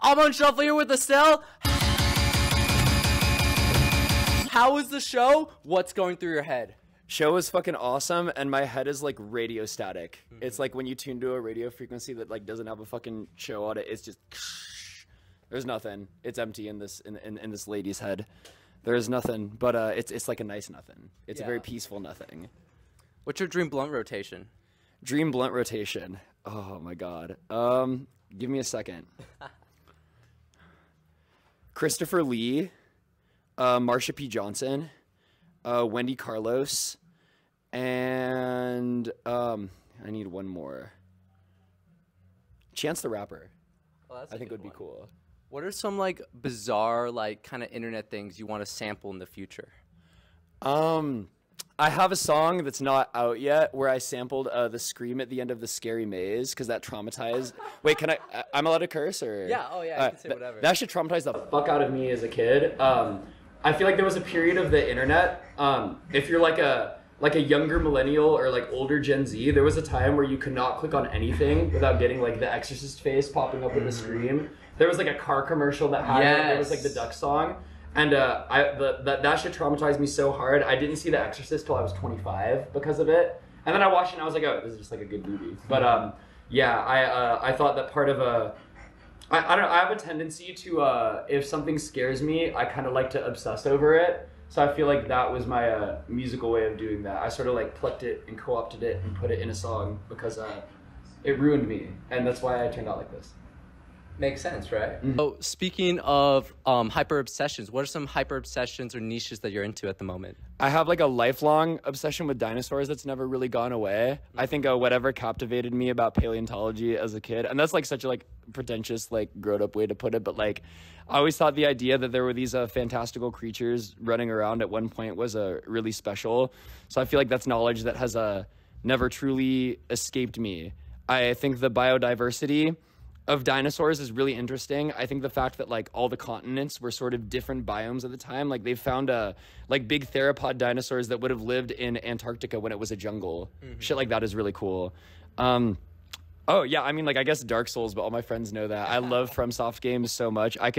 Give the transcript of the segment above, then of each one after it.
I'm on Shuffle here with Estelle. How was the show? What's going through your head? Show was fucking awesome, and my head is like radio static. It's like when you tune to a radio frequency that like doesn't have a fucking show on it. It's just there's nothing. It's empty in this in this lady's head. There's nothing, but it's like a nice nothing. It's a very peaceful nothing. What's your dream blunt rotation? Dream blunt rotation. Oh my god. Give me a second. Christopher Lee, Marsha P. Johnson, Wendy Carlos, and I need one more. Chance the Rapper. Oh, that's I think would be cool. What are some like bizarre like kind of internet things you want to sample in the future? I have a song that's not out yet where I sampled the scream at the end of The Scary Maze because that traumatized. Wait, can I'm allowed to curse or? Yeah. Oh yeah. You can say whatever. That should traumatize the fuck out of me as a kid. I feel like there was a period of the internet. If you're like a younger millennial or like older Gen Z, there was a time where you could not click on anything without getting like the Exorcist face popping up in the screen. There was like a car commercial that had it. There was like the Duck song. And that shit traumatized me so hard. I didn't see The Exorcist till I was 25 because of it. And then I watched it and I was like, oh, this is just like a good movie. But yeah, I thought that part of I don't know, I have a tendency to, if something scares me, I kind of like to obsess over it. So I feel like that was my musical way of doing that. I sort of like plucked it and co-opted it and put it in a song because it ruined me. And that's why I turned out like this. Makes sense, right? So speaking of hyper obsessions, what are some hyper obsessions or niches that you're into at the moment? I have like a lifelong obsession with dinosaurs that's never really gone away. I think whatever captivated me about paleontology as a kid, and that's like such a like pretentious like grown up way to put it, but like I always thought the idea that there were these fantastical creatures running around at one point was really special. So I feel like that's knowledge that has never truly escaped me. I think the biodiversity of dinosaurs is really interesting. I think the fact that like all the continents were sort of different biomes at the time, like they found like big theropod dinosaurs that would have lived in Antarctica when it was a jungle. Shit like that is really cool. Oh yeah, I mean like I guess Dark Souls, but all my friends know that. I love FromSoft games so much. I've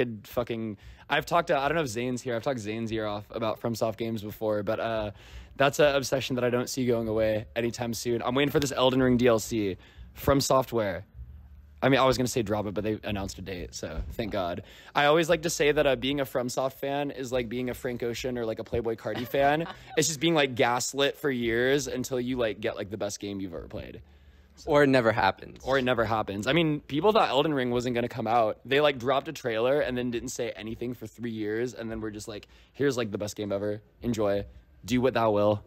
talked to, I don't know if Zane's here. I've talked Zane's ear off about FromSoft games before, but that's an obsession that I don't see going away anytime soon. I'm waiting for this Elden Ring DLC from Software. I mean, I was going to say drop it, but they announced a date, so thank God. I always like to say that being a FromSoft fan is like being a Frank Ocean or like a Playboy Cardi fan. It's just being like gaslit for years until you like get like the best game you've ever played. So, or it never happens. Or it never happens. I mean, people thought Elden Ring wasn't going to come out. They like dropped a trailer and then didn't say anything for 3 years, and then we're just like, here's like the best game ever. Enjoy. Do what thou will.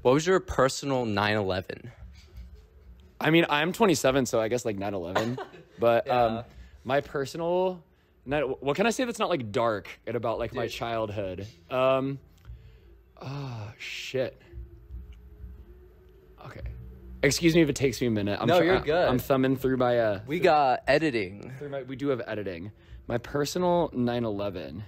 What was your personal 9/11? I mean, I'm 27, so I guess like 9/11. But yeah. My personal, what can I say that's not like dark and about like my childhood? Oh shit. Okay. Excuse me if it takes me a minute. No, you're good. I'm thumbing through my. We got editing. We do have editing. My personal 9/11.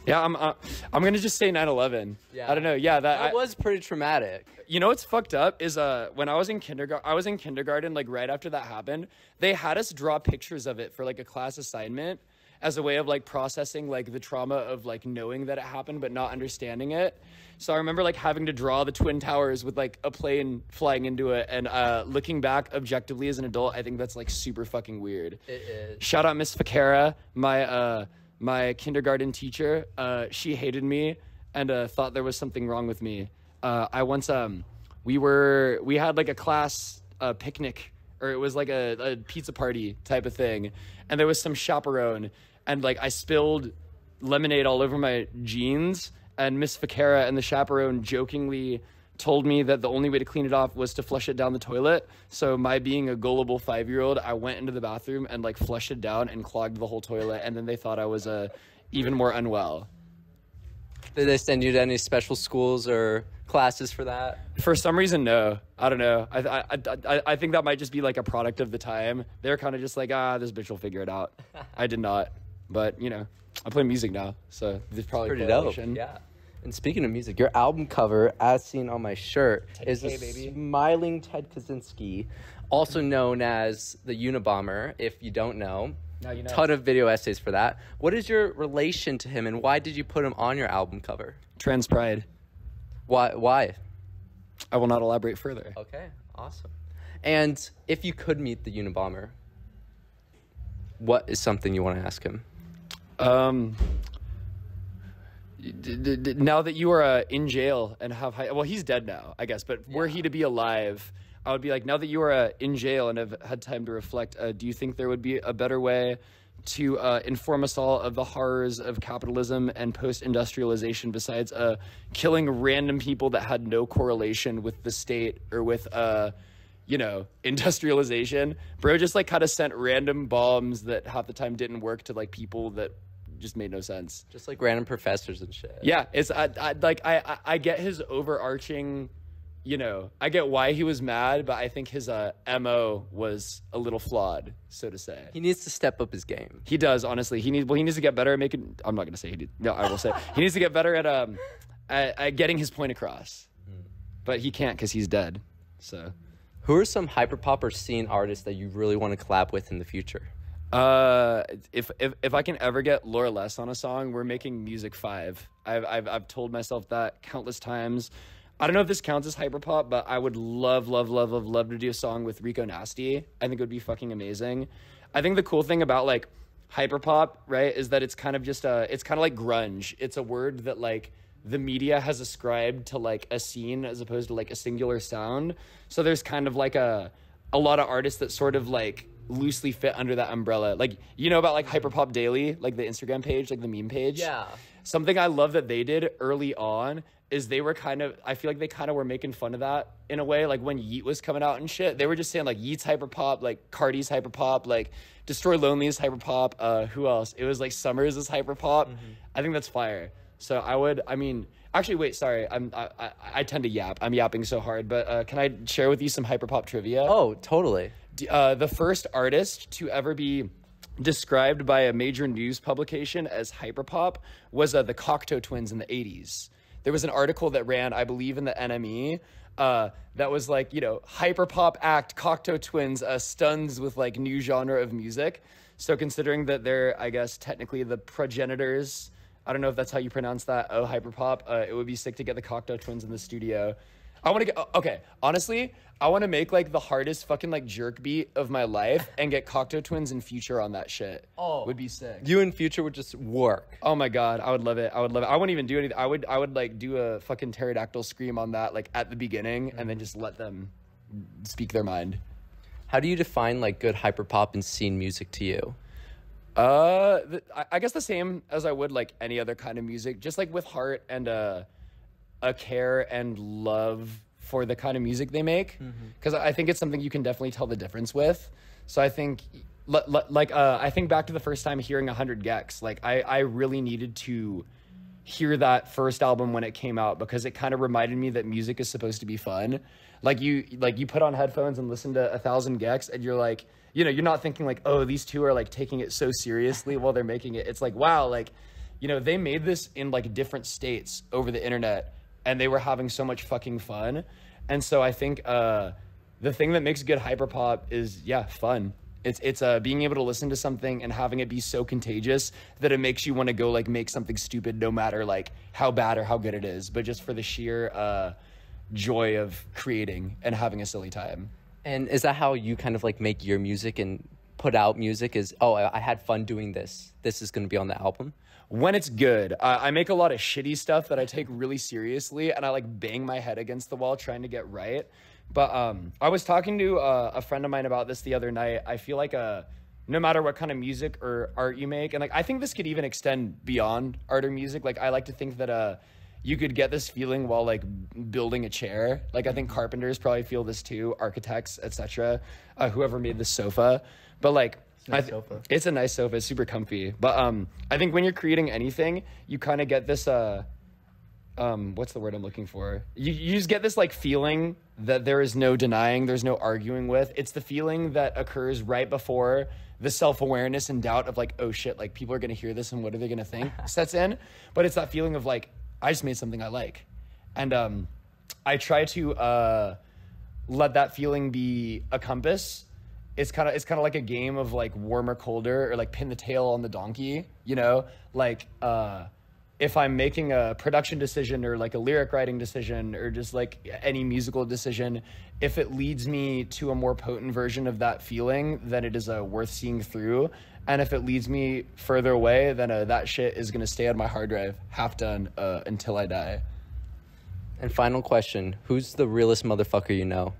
Yeah, I'm gonna just say 9/11. Yeah. I don't know. Yeah, that was pretty traumatic. You know what's fucked up is when I was in kindergarten, like right after that happened, they had us draw pictures of it for like a class assignment as a way of like processing like the trauma of like knowing that it happened but not understanding it. So I remember like having to draw the Twin Towers with like a plane flying into it, and looking back objectively as an adult, I think that's like super fucking weird. It is. Shout out Miss Fakara, my kindergarten teacher. She hated me and thought there was something wrong with me. I once we had like a class picnic, or it was like a pizza party type of thing, and there was some chaperone, and like I spilled lemonade all over my jeans, and Miss Fakara and the chaperone jokingly told me that the only way to clean it off was to flush it down the toilet. So my being a gullible 5-year-old, I went into the bathroom and like flushed it down and clogged the whole toilet, and then they thought I was even more unwell. Did they send you to any special schools or classes for that? For some reason, no. I don't know. I think that might just be like a product of the time. They're kind of just like, this bitch will figure it out. I did not. But, you know, I play music now, so there's probably pretty dope. Yeah. And speaking of music, your album cover, as seen on my shirt, is a baby. smiling Ted Kaczynski, also known as the Unibomber, if you don't know. Now you know. Ton of video essays for that. What is your relation to him, and why did you put him on your album cover? Trans pride. Why? I will not elaborate further. Okay, awesome. And if you could meet the Unibomber, what is something you want to ask him? Now that you are in jail and have well, he's dead now, I guess. But were he to be alive, I would be like, now that you are in jail and have had time to reflect, do you think there would be a better way to inform us all of the horrors of capitalism and post-industrialization besides killing random people that had no correlation with the state or with industrialization? Bro just like kind of sent random bombs that half the time didn't work to like people that just made no sense. Just like random professors and shit. Yeah, it's I get his overarching, I get why he was mad, but I think his MO was a little flawed, so to say. He needs to step up his game. He does, honestly. He needs to get better at making. I'm not gonna say he did. No, I will say he needs to get better at getting his point across. But he can't because he's dead. So, who are some hyperpop or scene artists that you really want to collab with in the future? If I can ever get Laura Less on a song, we're making Music 5. I've told myself that countless times. I don't know if this counts as hyperpop, but I would love to do a song with Rico Nasty. I think it would be fucking amazing. I think the cool thing about like hyperpop, right, is that it's kind of just it's kind of like grunge. It's a word that like the media has ascribed to like a scene as opposed to like a singular sound. So there's kind of like a lot of artists that sort of like loosely fit under that umbrella. Like, about like Hyperpop Daily, like the Instagram page, like the meme page? Yeah. Something I love that they did early on is they were I feel like they kind of were making fun of that in a way. Like when Yeet was coming out and shit, they were just saying like Yeet's hyperpop, like Cardi's hyperpop, like Destroy Lonely is hyperpop. Who else? It was like Summers is hyperpop. Mm-hmm. I think that's fire. So actually, wait, sorry. I tend to yap. I'm yapping so hard, but can I share with you some hyperpop trivia? Oh, totally. The first artist to ever be described by a major news publication as hyperpop was the Cocteau Twins in the 80s. There was an article that ran, I believe, in the NME that was like, hyperpop act Cocteau Twins stuns with like new genre of music. So considering that they're, I guess, technically the progenitors, I don't know if that's how you pronounce that, hyperpop, it would be sick to get the Cocteau Twins in the studio. Honestly, I want to make like the hardest fucking like jerk beat of my life and get Cocteau Twins and Future on that shit. Oh, would be sick. You and Future would just work. Oh my god, I would love it. I wouldn't even do anything. I would like do a fucking pterodactyl scream on that like at the beginning and then just let them speak their mind. How do you define like good hyperpop and scene music to you? I guess the same as I would like any other kind of music, just like with heart and a care and love for the kind of music they make, because I think it's something you can definitely tell the difference with. So I think I think back to the first time hearing 100 Gex, like I really needed to hear that first album when it came out because it kind of reminded me that music is supposed to be fun. Like you put on headphones and listen to 1,000 Gex and you're like, you're not thinking like, oh, these two are like taking it so seriously while they're making it. It's like, wow, like, they made this in like different states over the internet and they were having so much fucking fun. And so I think the thing that makes good hyperpop is, fun. It's being able to listen to something and having it be so contagious that it makes you want to go like make something stupid no matter like how bad or how good it is, but just for the sheer joy of creating and having a silly time. And is that how you kind of like make your music and put out music is, oh, I had fun doing this. This is going to be on the album? When it's good. I make a lot of shitty stuff that I take really seriously and I like bang my head against the wall trying to get right. But I was talking to a friend of mine about this the other night. I feel like no matter what kind of music or art you make, and like I think this could even extend beyond art or music. Like I like to think that you could get this feeling while like building a chair. Like I think carpenters probably feel this too, architects, etc. Whoever made this sofa. But like it's a nice sofa, it's super comfy. But I think when you're creating anything, you kind of get this what's the word I'm looking for? You just get this like feeling that there is no denying, there's no arguing with. It's the feeling that occurs right before the self-awareness and doubt of like, oh shit, like people are gonna hear this and what are they gonna think sets in. But it's that feeling of like, I just made something I like. And I try to let that feeling be a compass. It's kind of like a game of like warm or colder, or like pin the tail on the donkey, you know? Like if I'm making a production decision or like a lyric writing decision or just like any musical decision, if it leads me to a more potent version of that feeling, then it is worth seeing through. And if it leads me further away, then that shit is gonna stay on my hard drive, half done, until I die. And final question, who's the realest motherfucker you know?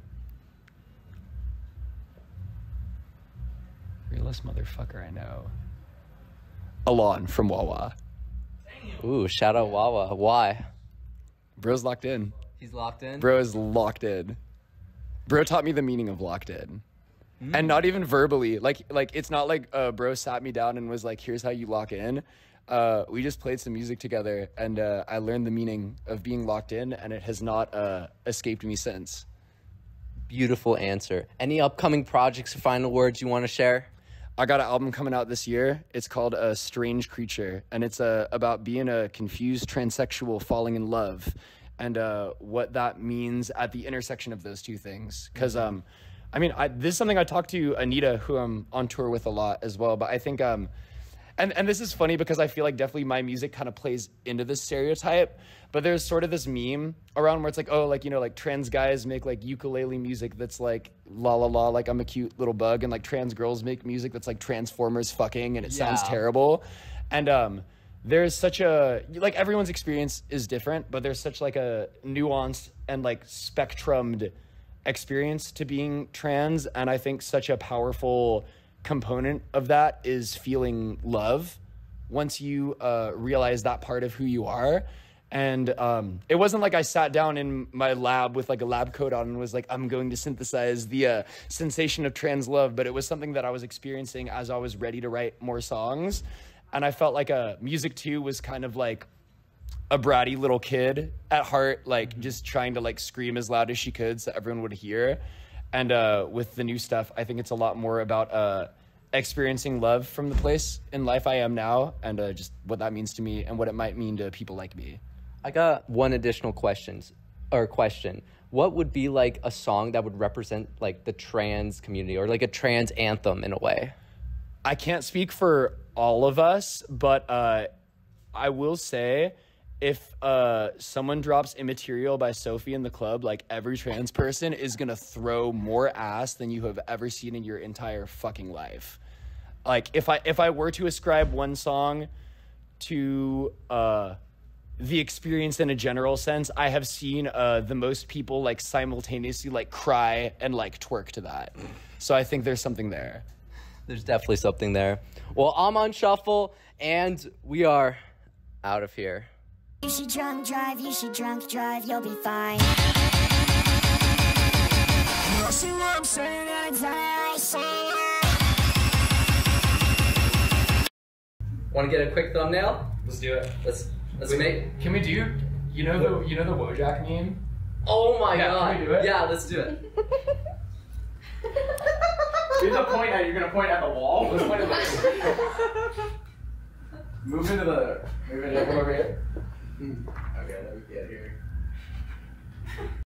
Realest motherfucker I know. Alon from Wawa. Ooh, shout out Wawa. Why? Bro's locked in. He's locked in? Bro is locked in. Bro taught me the meaning of locked in. And not even verbally. Like it's not like bro sat me down and was like, here's how you lock in. We just played some music together, and I learned the meaning of being locked in, and it has not escaped me since. Beautiful answer. Any upcoming projects or final words you want to share? I got an album coming out this year. It's called A Strange Creature, and it's about being a confused transsexual falling in love, and what that means at the intersection of those two things. Because, I mean, this is something I talked to Anita, who I'm on tour with a lot as well, but I think, and this is funny because I feel like definitely my music kind of plays into this stereotype, but there's sort of this meme around where it's like, oh, like, you know, like trans guys make like ukulele music that's like la la la, like I'm a cute little bug, and like trans girls make music that's like Transformers fucking, and it sounds terrible. And there's such a, like, everyone's experience is different, but there's such like a nuanced and like spectrumed experience to being trans, and I think such a powerful component of that is feeling love once you realize that part of who you are. And it wasn't like I sat down in my lab with like a lab coat on and was like, I'm going to synthesize the sensation of trans love, but it was something that I was experiencing as I was ready to write more songs. And I felt like music too was kind of like a bratty little kid at heart, like just trying to like scream as loud as she could so everyone would hear. And with the new stuff, I think it's a lot more about experiencing love from the place in life I am now, and just what that means to me and what it might mean to people like me. I got one additional question. What would be like a song that would represent like the trans community, or like a trans anthem in a way? I can't speak for all of us, but I will say, if someone drops Immaterial by Sophie in the club, like every trans person is gonna throw more ass than you have ever seen in your entire fucking life. Like if I were to ascribe one song to the experience in a general sense, I have seen the most people like simultaneously like cry and like twerk to that. So I think there's something there. There's definitely something there. Well, I'm on shuffle, and we are out of here. You should drunk drive, you'll be fine. You see what I'm saying, Want to get a quick thumbnail? Let's do it. Let's make. Can we do? You know the Wojak meme? Oh my god! Can we do it? Yeah, let's do it. You have to point at. You're gonna point at the wall. Let's point at the. Move into over here. Okay, let me get here.